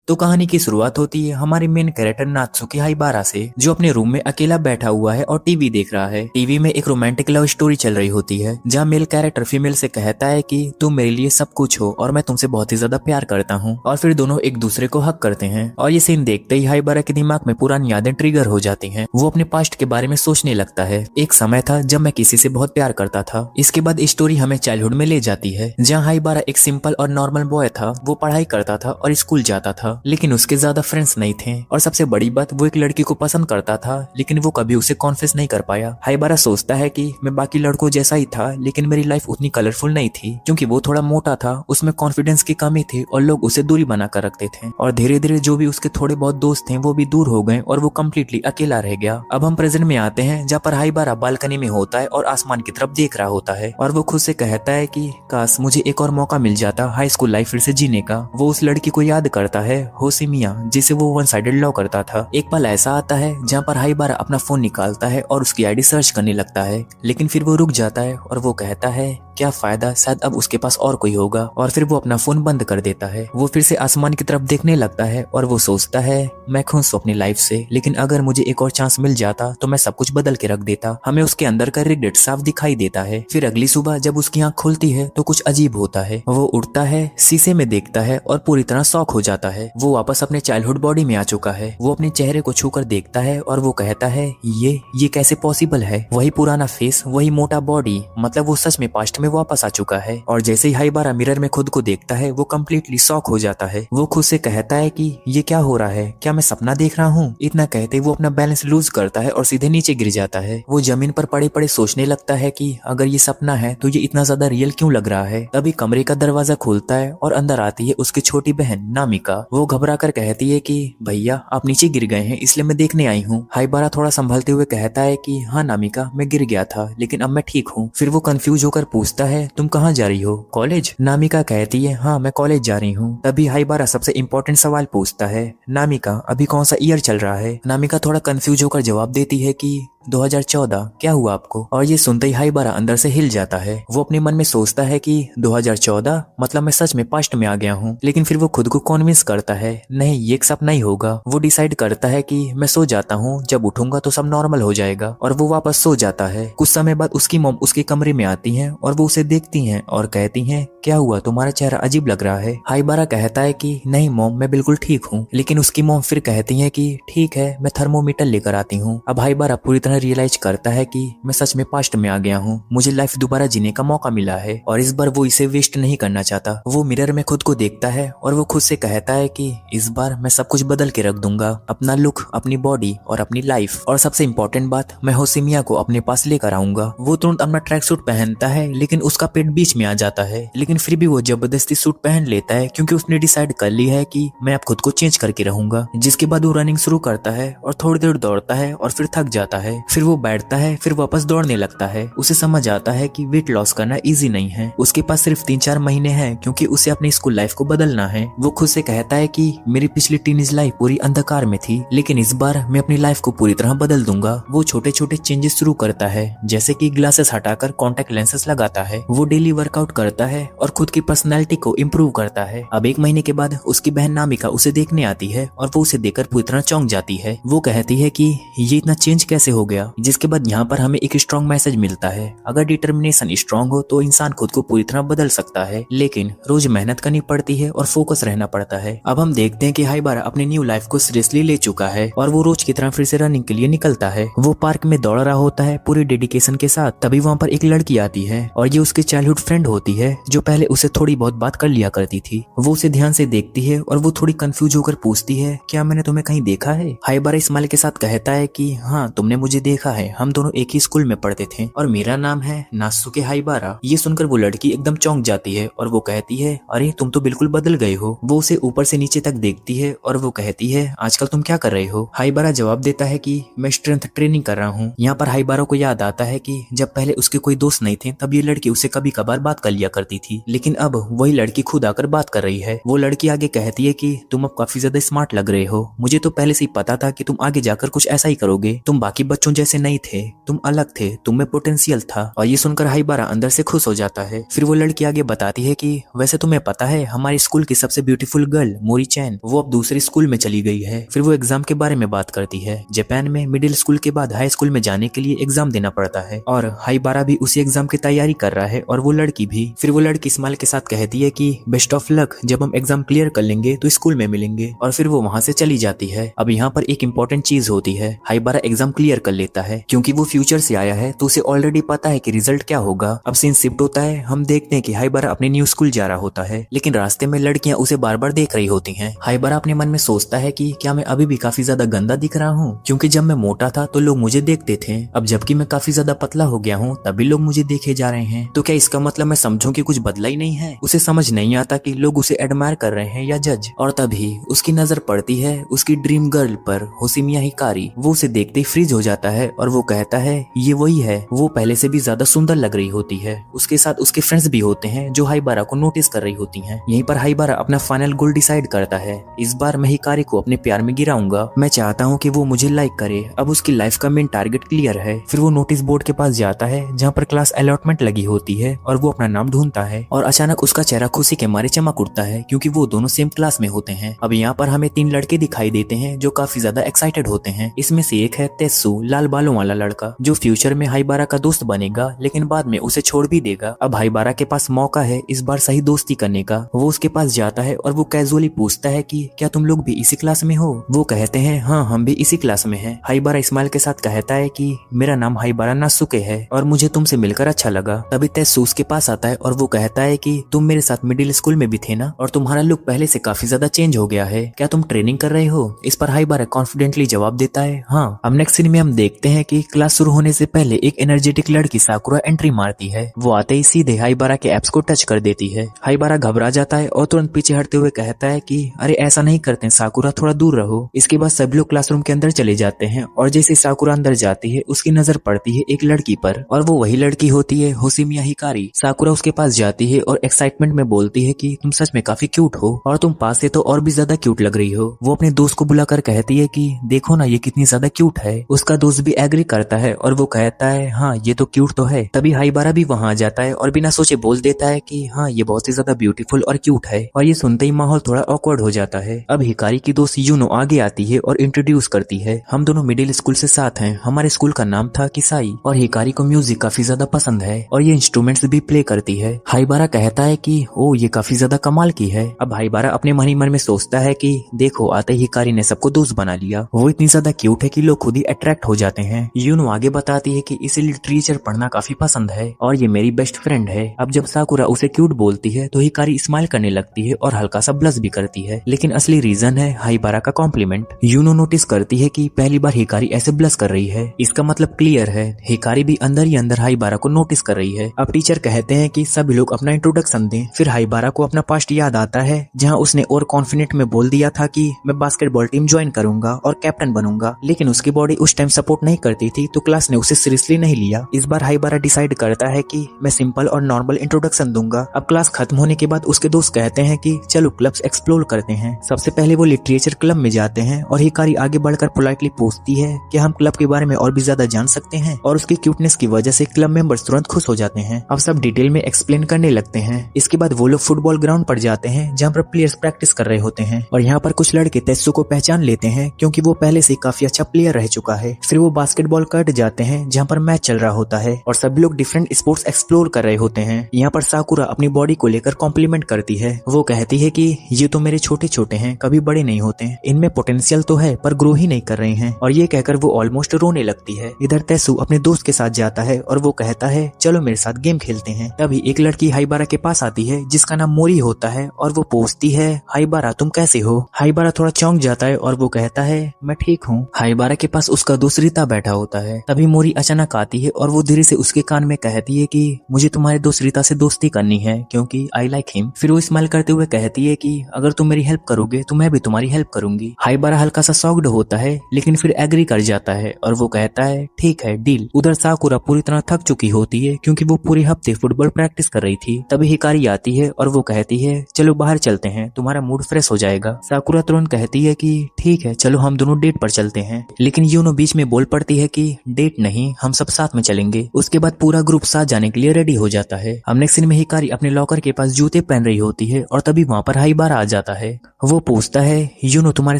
तो कहानी की शुरुआत होती है हमारे मेन कैरेक्टर नात्सुकी हाइबारा से, जो अपने रूम में अकेला बैठा हुआ है और टीवी देख रहा है। टीवी में एक रोमांटिक लव स्टोरी चल रही होती है, जहाँ मेल कैरेक्टर फीमेल से कहता है कि तुम मेरे लिए सब कुछ हो और मैं तुमसे बहुत ही ज्यादा प्यार करता हूँ, और फिर दोनों एक दूसरे को हक करते हैं। और ये सीन देखते ही हाइबारा के दिमाग में पुरानी यादें ट्रिगर हो जाती हैं। वो अपने पास्ट के बारे में सोचने लगता है। एक समय था जब मैं किसी से बहुत प्यार करता था। इसके बाद स्टोरी हमें चाइल्डहुड में ले जाती है, जहाँ हाइबारा एक सिंपल और नॉर्मल बॉय था। वो पढ़ाई करता था और स्कूल जाता था, लेकिन उसके ज्यादा फ्रेंड्स नहीं थे। और सबसे बड़ी बात, वो एक लड़की को पसंद करता था, लेकिन वो कभी उसे कॉन्फेस नहीं कर पाया। हाइबारा सोचता है कि मैं बाकी लड़कों जैसा ही था, लेकिन मेरी लाइफ उतनी कलरफुल नहीं थी, क्योंकि वो थोड़ा मोटा था, उसमें कॉन्फिडेंस की कमी थी और लोग उसे दूरी बना कर रखते थे। और धीरे धीरे जो भी उसके थोड़े बहुत दोस्त थे वो भी दूर हो गए और वो कम्प्लीटली अकेला रह गया। अब हम प्रेजेंट में आते हैं, जहाँ पर हाइबारा बालकनी में होता है और आसमान की तरफ देख रहा होता है, और वो खुद से कहता है कि काश मुझे एक और मौका मिल जाता हाई स्कूल लाइफ फिर से जीने का। वो उस लड़की को याद करता है, होशिमिया, जिसे वो वन साइडेड लव करता था। एक पल ऐसा आता है जहाँ पर हाइबारा अपना फोन निकालता है और उसकी आईडी सर्च करने लगता है, लेकिन फिर वो रुक जाता है और वो कहता है क्या फायदा, शायद अब उसके पास और कोई होगा। और फिर वो अपना फोन बंद कर देता है। वो फिर से आसमान की तरफ देखने लगता है और वो सोचता है मैं खुश हूं अपनी लाइफ से, लेकिन अगर मुझे एक और चांस मिल जाता तो मैं सब कुछ बदल के रख देता। हमें उसके अंदर का रिग्रेट साफ दिखाई देता है। फिर अगली सुबह जब उसकी आंख खुलती है तो कुछ अजीब होता है। वो उठता है, शीशे में देखता है और पूरी तरह शॉक हो जाता है। वो वापस अपने चाइल्डहुड बॉडी में आ चुका है। वो अपने चेहरे को छूकर देखता है और वो कहता है ये कैसे पॉसिबल है। वही पुराना फेस, वही मोटा बॉडी, मतलब वो सच में पास्ट में वापस आ चुका है। और जैसे ही हाइबारा मिरर में खुद को देखता है वो कम्प्लीटली शॉक हो जाता है। वो खुद से कहता है कि ये क्या हो रहा है, क्या मैं सपना देख रहा हूँ। इतना कहते वो अपना बैलेंस लूज करता है और सीधे नीचे गिर जाता है। वो जमीन पर पड़े पड़े सोचने लगता है कि अगर ये सपना है तो ये इतना ज्यादा रियल क्यों लग रहा है। तभी कमरे का दरवाजा खुलता है और अंदर आती है उसकी छोटी बहन नामिका। वो घबरा कर कहती है कि भैया आप नीचे गिर गए हैं, इसलिए मैं देखने आई हूँ। हाइबारा थोड़ा संभलते हुए कहता है कि हाँ नामिका, मैं गिर गया था, लेकिन अब मैं ठीक हूँ। फिर वो कंफ्यूज होकर पूछता है तुम कहाँ जा रही हो, कॉलेज? नामिका कहती है हाँ मैं कॉलेज जा रही हूँ। तभी हाइबारा सबसे इम्पोर्टेंट सवाल पूछता है, नामिका अभी कौन सा ईयर चल रहा है? नामिका थोड़ा कंफ्यूज होकर जवाब देती है कि 2014। क्या हुआ आपको? और ये सुनते ही हाइबारा अंदर से हिल जाता है। वो अपने मन में सोचता है कि 2014 मतलब मैं सच में पास्ट में आ गया हूँ। लेकिन फिर वो खुद को कन्विंस करता है नहीं ये एक सपना ही होगा। वो डिसाइड करता है कि मैं सो जाता हूँ, जब उठूंगा तो सब नॉर्मल हो जाएगा। और वो वापस सो जाता है। कुछ समय बाद उसकी मॉम उसके कमरे में आती है और वो उसे देखती है और कहती है क्या हुआ, तुम्हारा चेहरा अजीब लग रहा है। हाइबारा कहता है कि नहीं मॉम मैं बिल्कुल ठीक हूँ। लेकिन उसकी मॉम फिर कहती है कि ठीक है मैं थर्मोमीटर लेकर आती हूँ। अब हाइबारा पूरी तरह रियलाइज करता है कि मैं सच में पास्ट में आ गया हूँ, मुझे लाइफ दोबारा जीने का मौका मिला है और इस बार वो इसे वेस्ट नहीं करना चाहता। वो मिरर में खुद को देखता है और वो खुद से कहता है कि इस बार मैं सब कुछ बदल के रख दूंगा, अपना लुक, अपनी बॉडी और अपनी लाइफ। और सबसे इम्पोर्टेंट बात, मैं होशिमिया को अपने पास लेकर आऊंगा। वो तुरंत अपना ट्रैक सूट पहनता है, लेकिन उसका पेट बीच में आ जाता है। लेकिन फिर भी वो जबरदस्ती सूट पहन लेता है, क्योंकि उसने डिसाइड कर लिया है कि मैं अब खुद को चेंज करके रहूंगा। जिसके बाद वो रनिंग शुरू करता है और थोड़ी देर दौड़ता है और फिर थक जाता है। फिर वो बैठता है, फिर वापस दौड़ने लगता है। उसे समझ आता है कि वेट लॉस करना इजी नहीं है। उसके पास सिर्फ 3-4 महीने हैं, क्योंकि उसे अपनी स्कूल लाइफ को बदलना है। वो खुद से कहता है कि मेरी पिछली टीनेज लाइफ पूरी अंधकार में थी, लेकिन इस बार मैं अपनी लाइफ को पूरी तरह बदल दूंगा। वो छोटे छोटे चेंजेस शुरू करता है, जैसे कि ग्लासेस हटाकर कॉन्टेक्ट लेंसेस लगाता है। वो डेली वर्कआउट करता है और खुद की पर्सनैलिटी को इम्प्रूव करता है। अब 1 महीने के बाद उसकी बहन नामिका उसे देखने आती है और वो उसे देखकर पूरी तरह चौंक जाती है। वो कहती है कि ये इतना चेंज कैसे हो गया। जिसके बाद यहाँ पर हमें एक स्ट्रॉन्ग मैसेज मिलता है, अगर डिटर्मिनेशन स्ट्रॉन्ग हो तो इंसान खुद को पूरी तरह बदल सकता है, लेकिन रोज मेहनत करनी पड़ती है और फोकस रहना पड़ता है। अब हम देखते हैं कि हाइबारा अपनी न्यू लाइफ को सीरियसली ले चुका है और वो रोज की तरह फिर से रनिंग के लिए निकलता है। वो पार्क में दौड़ रहा होता है पूरी डेडिकेशन के साथ। तभी वहाँ पर एक लड़की आती है और ये उसकी चाइल्डहुड फ्रेंड होती है, जो पहले उसे थोड़ी बहुत बात कर लिया करती थी। वो उसे ध्यान से देखती है और वो थोड़ी कंफ्यूज होकर पूछती है क्या मैंने तुम्हें कहीं देखा है? हाइबारा स्माइल के साथ कहता है कि हाँ तुमने मुझे देखा है, हम दोनों एक ही स्कूल में पढ़ते थे और मेरा नाम है नात्सुकी हाइबारा। ये सुनकर वो लड़की एकदम चौंक जाती है और वो कहती है अरे तुम तो बिल्कुल बदल गए हो। वो उसे ऊपर से नीचे तक देखती है और वो कहती है आजकल तुम क्या कर रहे हो? हाइबारा जवाब देता है कि मैं स्ट्रेंथ ट्रेनिंग कर रहा हूँ। यहाँ पर हाइबारा को याद आता है कि जब पहले उसके कोई दोस्त नहीं थे तब ये लड़की उसे कभी कभार बात कर लिया करती थी, लेकिन अब वही लड़की खुद आकर बात कर रही है। वो लड़की आगे कहती है कि तुम अब काफी ज्यादा स्मार्ट लग रहे हो, मुझे तो पहले से ही पता था कि तुम आगे जाकर कुछ ऐसा ही करोगे। तुम बाकी बच्चों बच्चों जैसे नहीं थे, तुम अलग थे, तुम में पोटेंशियल था। और ये सुनकर हाइबारा अंदर से खुश हो जाता है। फिर वो लड़की आगे बताती है कि वैसे तुम्हें पता है हमारी स्कूल की सबसे ब्यूटीफुल गर्ल मोरी चैन वो अब दूसरी स्कूल में चली गई है। फिर वो एग्जाम के बारे में बात करती है। जापान में मिडिल स्कूल के बाद हाई स्कूल में जाने के लिए एग्जाम देना पड़ता है और हाइबारा भी उसी एग्जाम की तैयारी कर रहा है और वो लड़की भी। फिर वो लड़की स्माइल के साथ कहती है कि बेस्ट ऑफ लक, जब हम एग्जाम क्लियर कर लेंगे तो स्कूल में मिलेंगे। और फिर वो वहां से चली जाती है। अब यहाँ पर एक इंपॉर्टेंट चीज होती है, हाइबारा एग्जाम क्लियर कर लेता है क्योंकि वो फ्यूचर से आया है तो उसे ऑलरेडी पता है कि रिजल्ट क्या होगा। अब सीन शिफ्ट होता है, हम देखते हैं कि हाइबारा अपने न्यू स्कूल जा रहा होता है, लेकिन रास्ते में लड़कियां उसे बार बार देख रही होती हैं। हाइबारा अपने मन में सोचता है कि क्या मैं अभी भी काफी ज्यादा गंदा दिख रहा हूँ, क्योंकि जब मैं मोटा था तो लोग मुझे देखते थे, अब जबकि मैं काफी ज्यादा पतला हो गया हूँ तभी लोग मुझे देखे जा रहे हैं। तो क्या इसका मतलब मैं समझूं कि कुछ बदला ही नहीं है? उसे समझ नहीं आता कि लोग उसे एडमायर कर रहे हैं या जज। और तभी उसकी नजर पड़ती है उसकी ड्रीम गर्ल पर, होशिमिया हिकारी। वो उसे देखते ही फ्रीज हो जाता है और वो कहता है ये वही है। वो पहले से भी ज्यादा सुंदर लग रही होती है। उसके साथ उसके फ्रेंड्स भी होते हैं जो हाइबारा को नोटिस कर रही होती हैं। यहीं पर हाइबारा अपना फाइनल गोल डिसाइड करता है, इस बार मैं हिकारी को अपने प्यार में गिराऊंगा। मैं चाहता हूँ कि वो मुझे लाइक करे। अब उसकी लाइफ का मेन टारगेट क्लियर है। फिर वो नोटिस बोर्ड के पास जाता है जहाँ पर क्लास अलॉटमेंट लगी होती है और वो अपना नाम ढूंढता है और अचानक उसका चेहरा खुशी के मारे चमक उठता है क्योंकि वो दोनों सेम क्लास में होते हैं। अब यहाँ पर हमें 3 लड़के दिखाई देते हैं जो काफी ज्यादा एक्साइटेड होते हैं। इसमें से एक है तेत्सु, लाल बालों वाला लड़का, जो फ्यूचर में हाइबारा का दोस्त बनेगा लेकिन बाद में उसे छोड़ भी देगा। अब हाइबारा के पास मौका है इस बार सही दोस्ती करने का। वो उसके पास जाता है और वो कैजुअली पूछता है कि क्या तुम लोग भी इसी क्लास में हो? वो कहते हैं हाँ, हम भी इसी क्लास में हैं। हाइबारा स्माइल के साथ कहता है कि मेरा नाम हाइबारा नासुके है और मुझे तुमसे मिलकर अच्छा लगा। तभी तेत्सु उसके पास आता है और वो कहता है कि तुम मेरे साथ मिडिल स्कूल में भी थे ना, और तुम्हारा लुक पहले से काफी ज्यादा चेंज हो गया है, क्या तुम ट्रेनिंग कर रहे हो? इस पर हाइबारा कॉन्फिडेंटली जवाब देता है हाँ। अब नेक्स्ट सीन में हम देखते हैं कि क्लास शुरू होने से पहले एक एनर्जेटिक लड़की साकुरा एंट्री मारती है। वो आते ही सीधे हाइबारा के एप्स को टच कर देती है। हाइबारा घबरा जाता है और तुरंत पीछे हटते हुए कहता है कि अरे ऐसा नहीं करते साकुरा, थोड़ा दूर रहो। इसके बाद सभी लोग क्लासरूम के अंदर चले जाते हैं और जैसे साकुरा अंदर जाती है उसकी नजर पड़ती है एक लड़की पर और वो वही लड़की होती है होशिमिया हिकारी। साकुरा उसके पास जाती है और एक्साइटमेंट में बोलती है कि तुम सच में काफी क्यूट हो और तुम पास से तो और भी ज्यादा क्यूट लग रही हो। वो अपने दोस्त को बुलाकर कहती है कि देखो ना ये कितनी ज्यादा क्यूट है। उसका दोस्त भी एग्री करता है और वो कहता है हाँ ये तो क्यूट तो है। तभी हाइबारा भी वहाँ आ जाता है और बिना सोचे बोल देता है कि हाँ ये बहुत ही ज्यादा ब्यूटीफुल और क्यूट है। और ये सुनते ही माहौल थोड़ा ऑकवर्ड हो जाता है। अब हिकारी की दोस्त यूनो आगे आती है और इंट्रोड्यूस करती है, हम दोनों मिडिल स्कूल से साथ हैं, हमारे स्कूल का नाम था किसाई। और हिकारी को म्यूजिक काफी ज्यादा पसंद है और ये इंस्ट्रूमेंट्स भी प्ले करती है। हाइबारा कहता है कि ओ ये काफी ज्यादा कमाल की है। अब हाइबारा अपने मन ही मन में सोचता है कि देखो आते ही हिकारी ने सबको दोस्त बना लिया, वो इतनी ज्यादा क्यूट है कि लोग खुद ही अट्रैक्ट हो जाते हैं। यूनो आगे बताती है कि इसे लिटरेचर पढ़ना काफी पसंद है और ये मेरी बेस्ट फ्रेंड है। अब जब साकुरा उसे क्यूट बोलती है तो हिकारी स्माइल करने लगती है और हल्का सा ब्लश भी करती है, लेकिन असली रीजन है हाइबारा का कॉम्प्लीमेंट। यूनो नोटिस करती है कि पहली बार हिकारी ऐसे ब्लश कर रही है, इसका मतलब क्लियर है हिकारी भी अंदर ही अंदर हाइबारा को नोटिस कर रही है। अब टीचर कहते हैं कि सभी लोग अपना इंट्रोडक्शन दें। फिर हाइबारा को अपना पास्ट याद आता है जहाँ उसने और कॉन्फिडेंट में बोल दिया था कि मैं बास्केटबॉल टीम ज्वाइन करूंगा और कैप्टन बनूंगा, लेकिन उसकी बॉडी उस टाइम सपोर्ट नहीं करती थी तो क्लास ने उसे सीरियसली नहीं लिया। इस बार हाइबारा डिसाइड करता है कि मैं सिंपल और नॉर्मल इंट्रोडक्शन दूंगा। अब क्लास खत्म होने के बाद उसके दोस्त कहते हैं कि चलो क्लब्स एक्सप्लोर करते हैं। सबसे पहले वो लिटरेचर क्लब में जाते हैं और हिकारी आगे बढ़कर पोलाइटली पूछती है कि हम क्लब के बारे में और भी ज्यादा जान सकते हैं, और उसकी क्यूटनेस की वजह से क्लब मेंबर्स तुरंत खुश हो जाते हैं। अब सब डिटेल में एक्सप्लेन करने लगते हैं। इसके बाद वो लोग फुटबॉल ग्राउंड पर जाते हैं जहाँ पर प्लेयर्स प्रैक्टिस कर रहे होते हैं और यहाँ पर कुछ लड़के तेत्सु को पहचान लेते हैं क्योंकि वो पहले से काफी अच्छा प्लेयर रह चुका है। फिर वो बास्केटबॉल कोर्ट जाते हैं जहाँ पर मैच चल रहा होता है और सभी लोग डिफरेंट स्पोर्ट्स एक्सप्लोर कर रहे होते हैं। यहाँ पर साकुरा अपनी बॉडी को लेकर कॉम्प्लीमेंट करती है। वो कहती है कि ये तो मेरे छोटे छोटे हैं, कभी बड़े नहीं होते, इनमें पोटेंशियल तो है पर ग्रो ही नहीं कर रहे हैं। और ये कहकर वो ऑलमोस्ट रोने लगती है। इधर तेत्सु अपने दोस्त के साथ जाता है और वो कहता है चलो मेरे साथ गेम खेलते हैं। तभी एक लड़की हाइबारा के पास आती है जिसका नाम मोरी होता है और वो पूछती है हाइबारा तुम कैसे हो? हाइबारा थोड़ा चौंक जाता है और वो कहता है मैं ठीक हूँ। हाइबारा के पास उसका दोस्त रीता बैठा होता है। तभी मोरी अचानक आती है और वो धीरे से उसके कान में कहती है कि मुझे तुम्हारे दोस्त रीता से दोस्ती करनी है क्योंकि आई लाइक हिम। फिर वो स्माइल करते हुए कहती है कि अगर तुम मेरी हेल्प करोगे तो मैं भी तुम्हारी हेल्प करूंगी। हाइबारा हल्का सा शॉक्ड होता है लेकिन फिर एग्री कर जाता है और वो कहता है ठीक है डील। उधर साकुरा पूरी तरह थक चुकी होती है क्योंकि वो पूरे हफ्ते फुटबॉल प्रैक्टिस कर रही थी। तभी हिकारी आती है और वो कहती है चलो बाहर चलते हैं, तुम्हारा मूड फ्रेश हो जाएगा। साकुरा तुरंत कहती है कि ठीक है चलो हम दोनों डेट पर चलते हैं, लेकिन यूनो बीच में बोल बोल पड़ती है कि डेट नहीं, हम सब साथ में चलेंगे। उसके बाद पूरा ग्रुप साथ जाने के लिए रेडी हो जाता है। अब नेक्स्ट सीन में हिकारी अपने लॉकर के पास जूते पहन रही होती है और तभी वहाँ पर हाइबारा आ जाता है। वो पूछता है यूनो तुम्हारे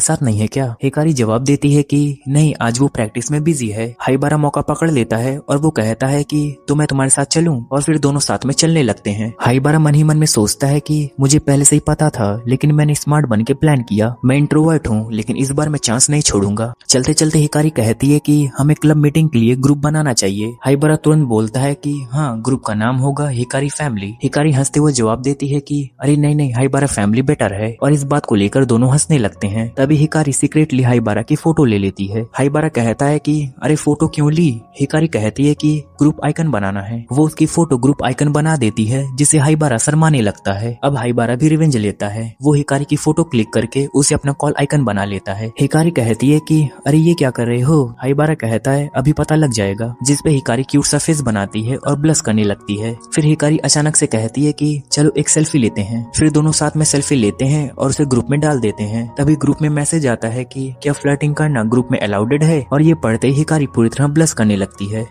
साथ नहीं है क्या? हिकारी जवाब देती है कि नहीं, आज वो प्रैक्टिस में बिजी है। हाइबारा मौका पकड़ लेता है और वो कहता है कि तो मैं तुम्हारे साथ चलूं, और फिर दोनों साथ में चलने लगते हैं। हाइबारा मन ही मन में सोचता है कि मुझे पहले से ही पता था, लेकिन मैंने स्मार्ट बन के प्लान किया। मैं इंट्रोवर्ट हूँ, लेकिन इस बार मैं चांस नहीं छोड़ूंगा। चलते चलते हिकारी कहती है कि हमें क्लब मीटिंग के लिए ग्रुप बनाना चाहिए। हाइबारा तुरंत बोलता है कि हाँ, ग्रुप का नाम होगा हिकारी फैमिली। हिकारी हंसते हुए जवाब देती है कि अरे नहीं नहीं, हाइबारा फैमिली बेटर है, और इस बात को लेकर दोनों हंसने लगते हैं। तभी हिकारी सीक्रेटली हाइबारा की फोटो ले लेती है। हाइबारा कहता है कि अरे फोटो क्यों ली? हिकारी कहती है कि ग्रुप आइकन बनाना है। वो उसकी फोटो ग्रुप आइकन बना देती है, जिसे हाइबारा शर्माने लगता है। अब हाइबारा भी रिवेंज लेता है। वो हिकारी की फोटो क्लिक करके उसे अपना कॉल आइकन बना लेता है। हिकारी कहती है कि अरे ये क्या कर रहे हो? हाइबारा कहता है अभी पता लग जाएगा, जिसपे हिकारी क्यूट सा फेस बनाती है और ब्लश करने लगती है। फिर हिकारी अचानक से कहती है कि चलो एक सेल्फी लेते हैं। फिर दोनों साथ में सेल्फी लेते हैं और उसे ग्रुप में डाल देते हैं। तभी ग्रुप में मैसेज आता है कि क्या फ्लर्टिंग करना ग्रुप में अलाउडेड है, और ये पढ़ते ही हिकारी पूरी तरह ब्लश करने लगती है।